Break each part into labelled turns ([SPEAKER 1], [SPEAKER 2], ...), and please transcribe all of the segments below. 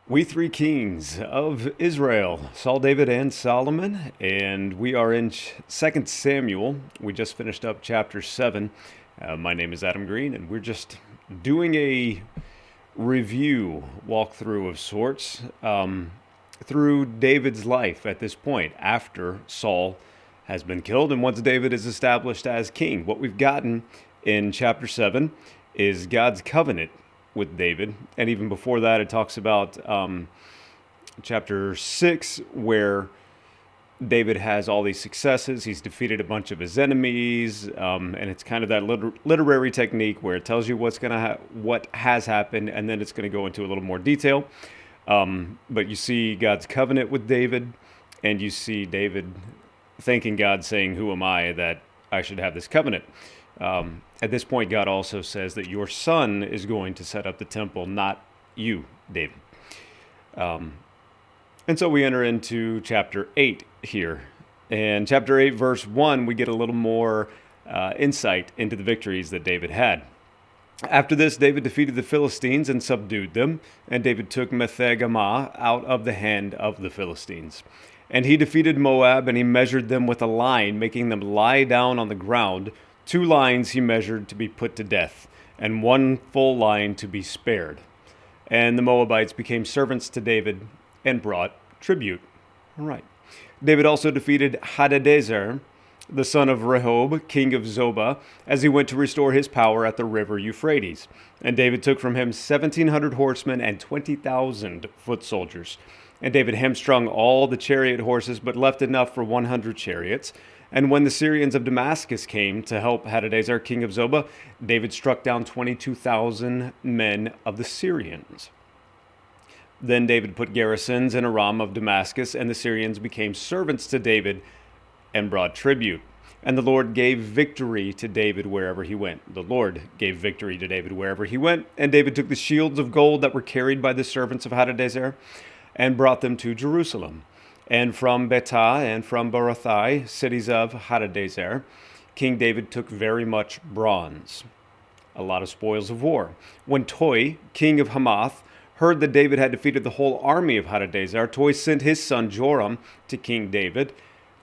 [SPEAKER 1] We three kings of Israel, Saul, David, and Solomon, and we are in 2 Samuel. We just finished up chapter 7. My name is Adam Green, and we're just doing a review walkthrough of sorts through David's life at this point, after Saul has been killed and once David is established as king. What we've gotten in chapter 7 is God's covenant with David. And even before that, it talks about chapter 6, where David has all these successes. He's defeated a bunch of his enemies, and it's kind of that literary technique where it tells you what has happened, and then it's going to go into a little more detail. But you see God's covenant with David, and you see David thanking God, saying, "Who am I that I should have this covenant?" At this point, God also says that your son is going to set up the temple, not you, David. And so we enter into chapter 8 here. And chapter 8, verse 1, we get a little more insight into the victories that David had. After this, David defeated the Philistines and subdued them, and David took Metheg-ammah out of the hand of the Philistines. And he defeated Moab, and he measured them with a line, making them lie down on the ground. 2 lines he measured to be put to death, and 1 full line to be spared. And the Moabites became servants to David and brought tribute. All right. David also defeated Hadadezer, the son of Rehob, king of Zobah, as he went to restore his power at the river Euphrates. And David took from him 1,700 horsemen and 20,000 foot soldiers. And David hamstrung all the chariot horses, but left enough for 100 chariots. And when the Syrians of Damascus came to help Hadadezer, king of Zobah, David struck down 22,000 men of the Syrians. Then David put garrisons in Aram of Damascus, and the Syrians became servants to David and brought tribute. And the Lord gave victory to David wherever he went. The Lord gave victory to David wherever he went. And David took the shields of gold that were carried by the servants of Hadadezer and brought them to Jerusalem. And from Betah and from Berothai, cities of Hadadezer, King David took very much bronze, a lot of spoils of war. When Toi, king of Hamath, heard that David had defeated the whole army of Hadadezer, Toi sent his son Joram to King David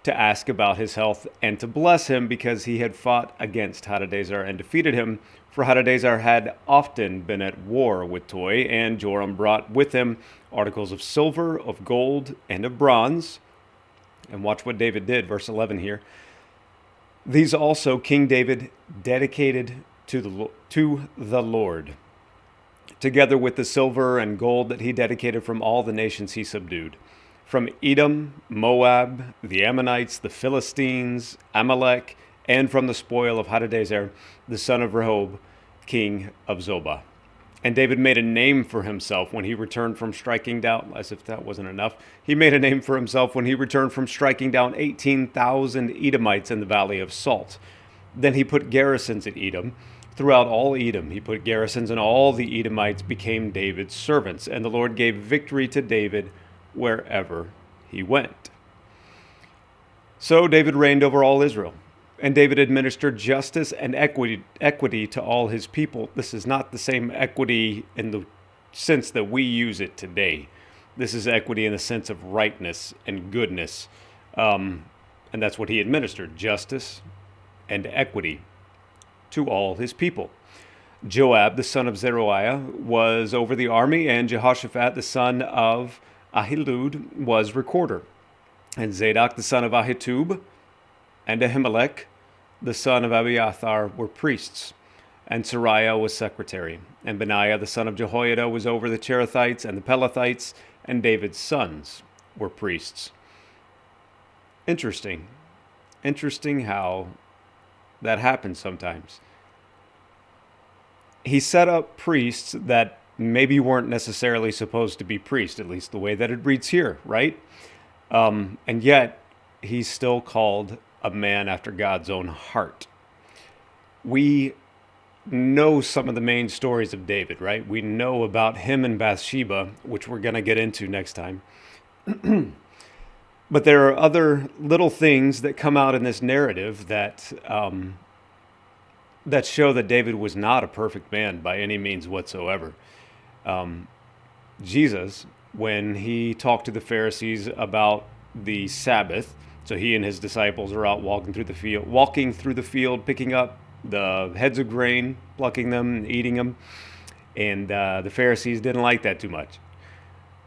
[SPEAKER 1] to ask about his health and to bless him, because he had fought against Hadadezer and defeated him. For Hadadezer had often been at war with Toi, and Joram brought with him articles of silver, of gold, and of bronze. And watch what David did, verse 11 here. These also King David dedicated to the Lord, together with the silver and gold that he dedicated from all the nations he subdued, from Edom, Moab, the Ammonites, the Philistines, Amalek, and from the spoil of Hadadezer, the son of Rehob, king of Zobah. And David made a name for himself when he returned from striking down, as if that wasn't enough, he made a name for himself when he returned from striking down 18,000 Edomites in the valley of Salt. Then he put garrisons at Edom. Throughout all Edom, he put garrisons, and all the Edomites became David's servants. And the Lord gave victory to David wherever he went. So David reigned over all Israel, and David administered justice and equity to all his people. This is not the same equity in the sense that we use it today. This is equity in the sense of rightness and goodness. And that's what he administered, justice and equity to all his people. Joab, the son of Zeruiah, was over the army, and Jehoshaphat, the son of Ahilud, was recorder. And Zadok, the son of Ahitub, and Ahimelech, the son of Abiathar, were priests. And Sariah was secretary. And Benaiah, the son of Jehoiada, was over the Cherethites and the Pelethites, and David's sons were priests. Interesting how that happens sometimes. He set up priests that maybe weren't necessarily supposed to be priests, at least the way that it reads here, right? And yet, he's still called a man after God's own heart. We know some of the main stories of David, right? We know about him and Bathsheba, which we're going to get into next time. But there are other little things that come out in this narrative that show that David was not a perfect man by any means whatsoever. Jesus when he talked to the Pharisees about the Sabbath. So he and his disciples are out walking through the field, picking up the heads of grain, plucking them, and eating them. And the Pharisees didn't like that too much.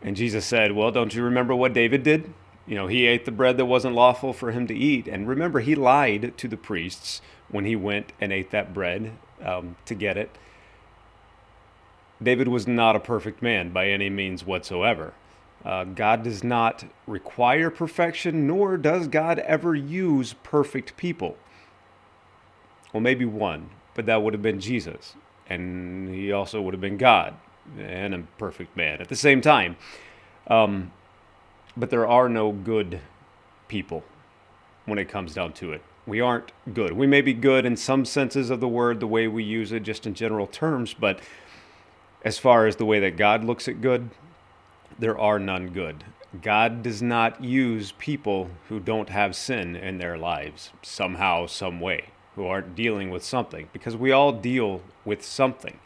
[SPEAKER 1] And Jesus said, well, don't you remember what David did? He ate the bread that wasn't lawful for him to eat. And remember, he lied to the priests when he went and ate that bread to get it. David was not a perfect man by any means whatsoever. God does not require perfection, nor does God ever use perfect people. Well, maybe one, but that would have been Jesus. And he also would have been God and a perfect man at the same time. But there are no good people when it comes down to it. We aren't good. We may be good in some senses of the word, the way we use it just in general terms, but as far as the way that God looks at good, there are none good. God does not use people who don't have sin in their lives somehow, some way, who aren't dealing with something, because we all deal with something.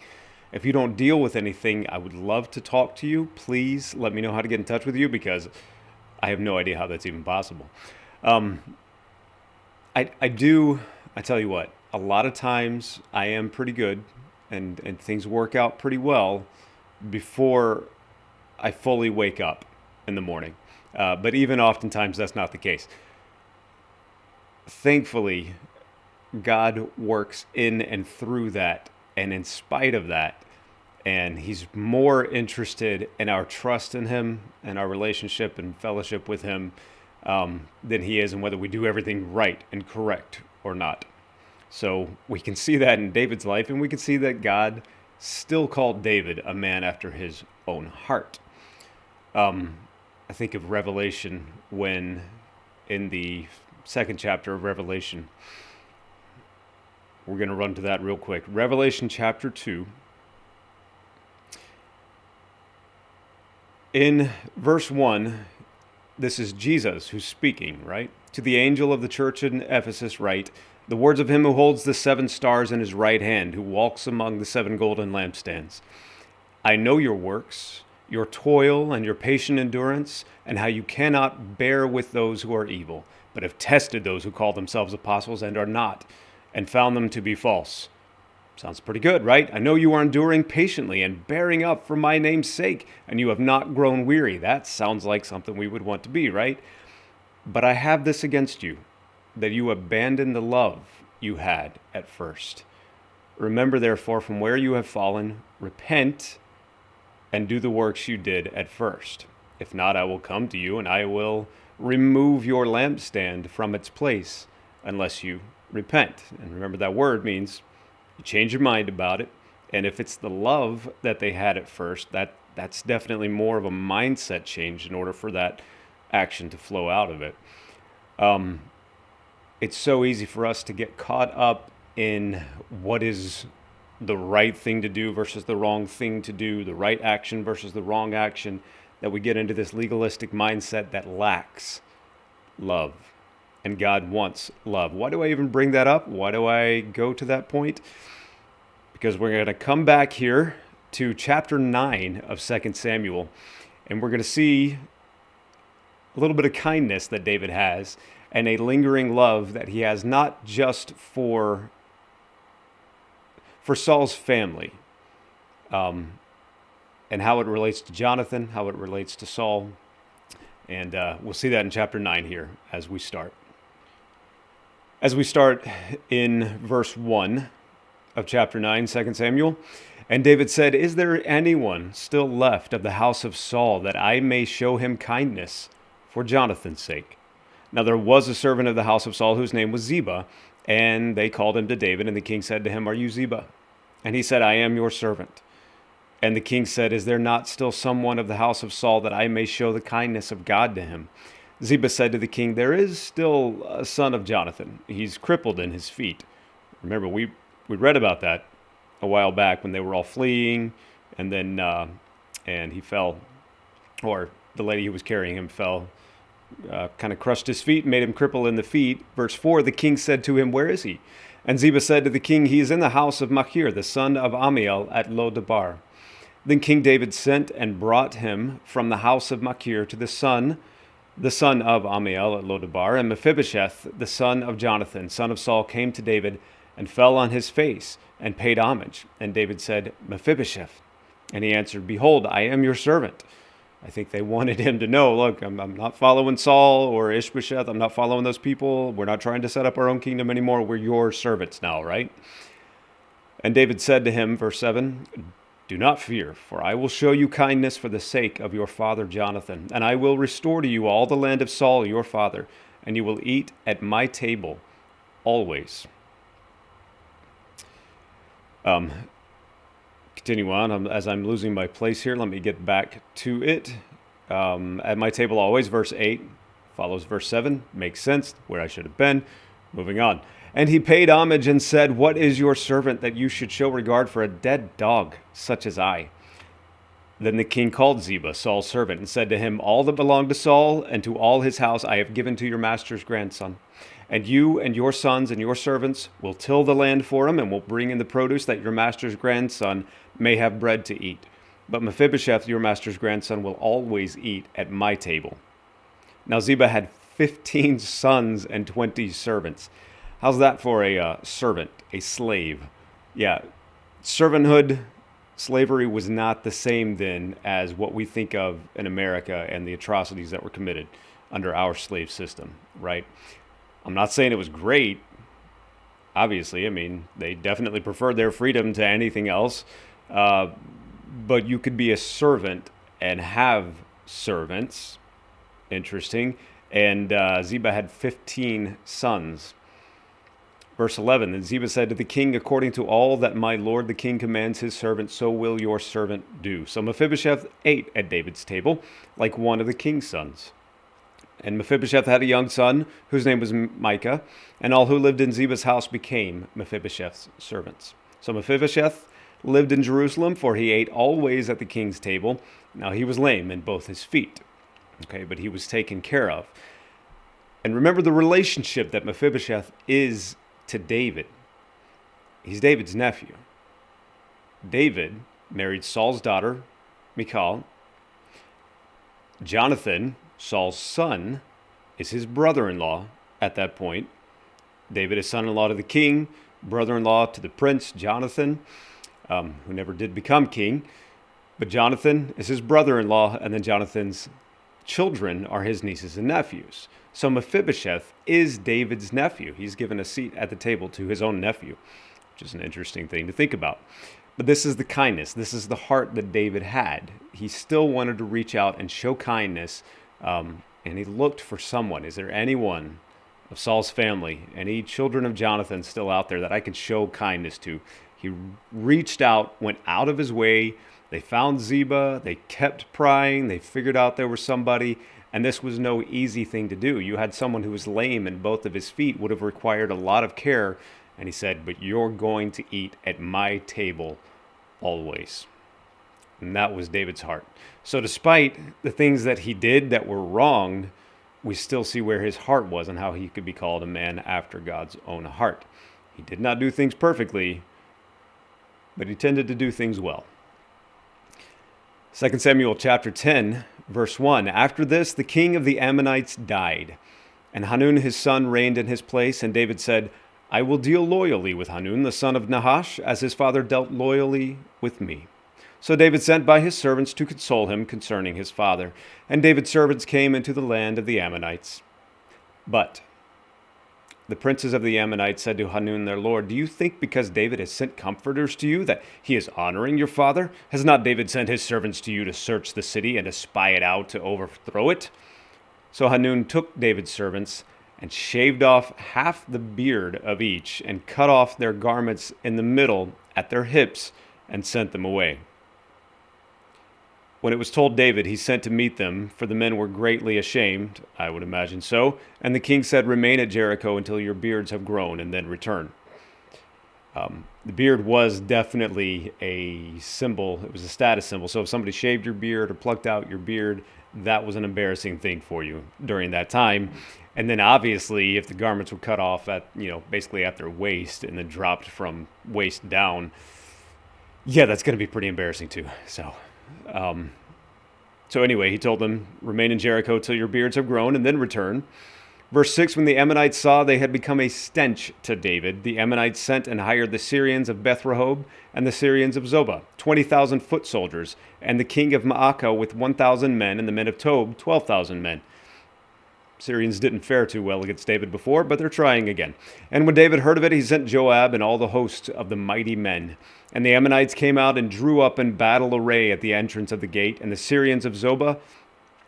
[SPEAKER 1] If you don't deal with anything, I would love to talk to you. Please let me know how to get in touch with you, because I have no idea how that's even possible. I tell you what, a lot of times I am pretty good and things work out pretty well before I fully wake up in the morning. But even oftentimes that's not the case. Thankfully, God works in and through that and in spite of that. And he's more interested in our trust in him and our relationship and fellowship with him than he is in whether we do everything right and correct or not. So we can see that in David's life, and we can see that God still called David a man after his own heart. I think of Revelation when in the second chapter of Revelation, we're going to run to that real quick. Revelation chapter 2. In verse 1, this is Jesus who's speaking, right? To the angel of the church in Ephesus write, the words of him who holds the 7 stars in his right hand, who walks among the 7 golden lampstands. I know your works, your toil and your patient endurance, and how you cannot bear with those who are evil, but have tested those who call themselves apostles and are not, and found them to be false. Sounds pretty good, right? I know you are enduring patiently and bearing up for my name's sake, and you have not grown weary. That sounds like something we would want to be, right? But I have this against you, that you abandon the love you had at first. Remember, therefore, from where you have fallen, repent and do the works you did at first. If not, I will come to you, and I will remove your lampstand from its place, unless you repent. And remember, that word means you change your mind about it. And if it's the love that they had at first, that's definitely more of a mindset change in order for that action to flow out of it. It's so easy for us to get caught up in what is the right thing to do versus the wrong thing to do, the right action versus the wrong action, that we get into this legalistic mindset that lacks love. And God wants love. Why do I even bring that up? Why do I go to that point? Because we're going to come back here to chapter 9 of 2 Samuel, and we're going to see a little bit of kindness that David has and a lingering love that he has, not just for Saul's family, and how it relates to Jonathan, how it relates to Saul. And we'll see that in chapter 9 here as we start. As we start in verse 1 of chapter 9, 2 Samuel, and David said, is there anyone still left of the house of Saul that I may show him kindness for Jonathan's sake? Now there was a servant of the house of Saul whose name was Ziba, and they called him to David, and the king said to him, are you Ziba? And he said, I am your servant. And the king said, is there not still someone of the house of Saul that I may show the kindness of God to him? Ziba said to the king, there is still a son of Jonathan. He's crippled in his feet. Remember, we read about that a while back when they were all fleeing, and then and he fell, or the lady who was carrying him fell, kind of crushed his feet, made him cripple in the feet. Verse 4, the king said to him, where is he? And Ziba said to the king, he is in the house of Machir, the son of Amiel, at Lo-Debar. Then King David sent and brought him from the house of Machir to the son of Amiel at Lodebar, and Mephibosheth, the son of Jonathan, son of Saul, came to David and fell on his face and paid homage. And David said, Mephibosheth. And he answered, Behold, I am your servant. I think they wanted him to know, look, I'm not following Saul or Ishbosheth. I'm not following those people. We're not trying to set up our own kingdom anymore. We're your servants now, right? And David said to him, verse 7, Do not fear, for I will show you kindness for the sake of your father Jonathan, and I will restore to you all the land of Saul your father, and you will eat at my table always. Continue on. As I'm losing my place here, let me get back to it. At my table always, verse 8 follows verse 7. Makes sense where I should have been. Moving on. And he paid homage and said, What is your servant that you should show regard for a dead dog such as I? Then the king called Ziba, Saul's servant, and said to him, All that belonged to Saul and to all his house I have given to your master's grandson. And you and your sons and your servants will till the land for him, and will bring in the produce that your master's grandson may have bread to eat. But Mephibosheth, your master's grandson, will always eat at my table. Now Ziba had 15 sons and 20 servants. How's that for a servant, a slave? Yeah, servanthood, slavery was not the same then as what we think of in America and the atrocities that were committed under our slave system, right? I'm not saying it was great. Obviously, I mean, they definitely preferred their freedom to anything else. But you could be a servant and have servants. Interesting. And Ziba had 15 sons. Verse 11, Then Ziba said to the king, According to all that my lord the king commands his servant, so will your servant do. So Mephibosheth ate at David's table like one of the king's sons. And Mephibosheth had a young son whose name was Micah, and all who lived in Ziba's house became Mephibosheth's servants. So Mephibosheth lived in Jerusalem, for he ate always at the king's table. Now he was lame in both his feet, but he was taken care of. And remember the relationship that Mephibosheth is to David. He's David's nephew. David married Saul's daughter, Michal. Jonathan, Saul's son, is his brother-in-law at that point. David is son-in-law to the king, brother-in-law to the prince, Jonathan, who never did become king. But Jonathan is his brother-in-law, and then Jonathan's children are his nieces and nephews. So Mephibosheth is David's nephew. He's given a seat at the table to his own nephew, which is an interesting thing to think about. But this is the kindness. This is the heart that David had. He still wanted to reach out and show kindness, and he looked for someone. Is there anyone of Saul's family, any children of Jonathan still out there that I could show kindness to? He reached out, went out of his way. They found Ziba. They kept prying. They figured out there was somebody, and this was no easy thing to do. You had someone who was lame in both of his feet, would have required a lot of care. And he said, But you're going to eat at my table always. And that was David's heart. So despite the things that he did that were wrong, we still see where his heart was and how he could be called a man after God's own heart. He did not do things perfectly, but he tended to do things well. 2 Samuel chapter 10, verse 1. After this, the king of the Ammonites died, and Hanun his son reigned in his place. And David said, I will deal loyally with Hanun, the son of Nahash, as his father dealt loyally with me. So David sent by his servants to console him concerning his father. And David's servants came into the land of the Ammonites. But the princes of the Ammonites said to Hanun their lord, Do you think because David has sent comforters to you that he is honoring your father? Has not David sent his servants to you to search the city and to spy it out, to overthrow it? So Hanun took David's servants and shaved off half the beard of each, and cut off their garments in the middle at their hips, and sent them away. When it was told David, he sent to meet them, for the men were greatly ashamed, I would imagine so. And the king said, Remain at Jericho until your beards have grown, and then return. The beard was definitely a symbol. It was a status symbol. So if somebody shaved your beard or plucked out your beard, that was an embarrassing thing for you during that time. And then obviously, if the garments were cut off at, basically at their waist and then dropped from waist down, Yeah, that's going to be pretty embarrassing too. So anyway, he told them, remain in Jericho till your beards have grown, and then return. Verse 6, when the Ammonites saw they had become a stench to David, the Ammonites sent and hired the Syrians of Beth-rehob and the Syrians of Zobah, 20,000 foot soldiers, and the king of Maacah with 1,000 men, and the men of Tob, 12,000 men. Syrians didn't fare too well against David before, but they're trying again. And when David heard of it, he sent Joab and all the host of the mighty men. And the Ammonites came out and drew up in battle array at the entrance of the gate, and the Syrians of Zobah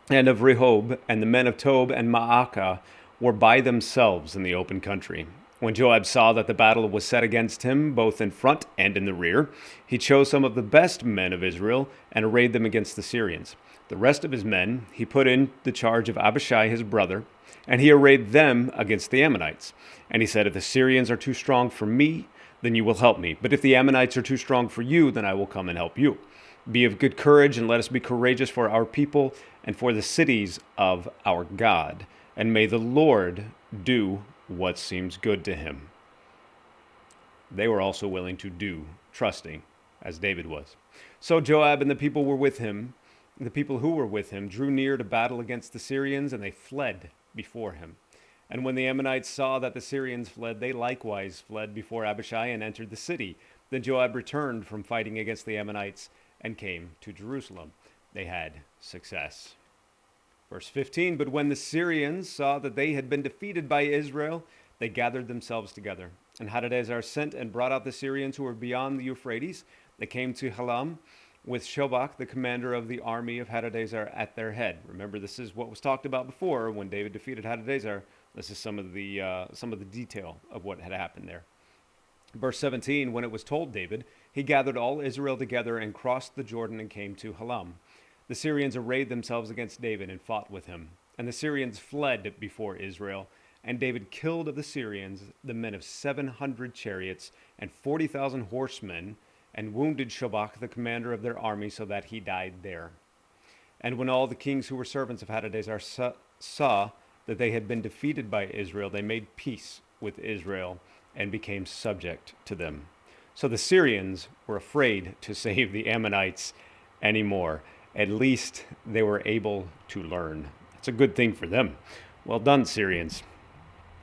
[SPEAKER 1] and of Rehob and the men of Tob and Maacah were by themselves in the open country. When Joab saw that the battle was set against him, both in front and in the rear, he chose some of the best men of Israel and arrayed them against the Syrians. The rest of his men he put in the charge of Abishai his brother, and he arrayed them against the Ammonites. And he said, if the Syrians are too strong for me, then you will help me. But if the Ammonites are too strong for you, then I will come and help you. Be of good courage, and let us be courageous for our people and for the cities of our God. And may the Lord do what seems good to him. They were also willing to do, trusting, as David was. So Joab and the people who were with him drew near to battle against the Syrians, and they fled before him. And when the Ammonites saw that the Syrians fled, they likewise fled before Abishai and entered the city. Then Joab returned from fighting against the Ammonites and came to Jerusalem. They had success. Verse 15, but when the Syrians saw that they had been defeated by Israel, they gathered themselves together. And Hadadezer sent and brought out the Syrians who were beyond the Euphrates. They came to Halam with Shobach, the commander of the army of Hadadezer, at their head. Remember, this is what was talked about before when David defeated Hadadezer. This is some of the detail of what had happened there. Verse 17, when it was told David, he gathered all Israel together and crossed the Jordan and came to Halam. The Syrians arrayed themselves against David and fought with him. And the Syrians fled before Israel. And David killed of the Syrians the men of 700 chariots and 40,000 horsemen, and wounded Shobach, the commander of their army, so that he died there. And when all the kings who were servants of Hadadezer saw that they had been defeated by Israel, they made peace with Israel and became subject to them. So the Syrians were afraid to save the Ammonites anymore. At least they were able to learn. It's a good thing for them. Well done, Syrians.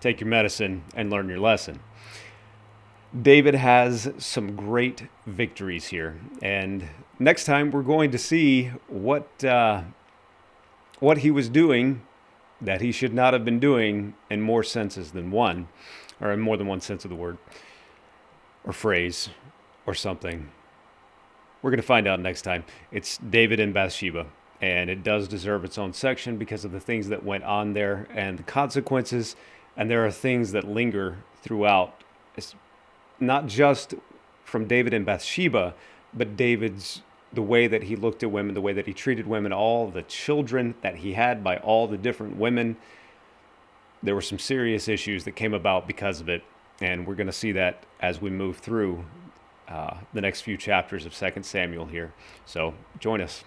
[SPEAKER 1] Take your medicine and learn your lesson. David has some great victories here. And next time we're going to see what he was doing that he should not have been doing in more senses than one, or in more than one sense of the word, or phrase, or something. We're going to find out next time. It's David and Bathsheba, and it does deserve its own section because of the things that went on there and the consequences, and there are things that linger throughout. It's not just from David and Bathsheba, but the way that he looked at women, the way that he treated women, all the children that he had by all the different women. There were some serious issues that came about because of it, and we're going to see that as we move through the next few chapters of 2 Samuel here. So join us.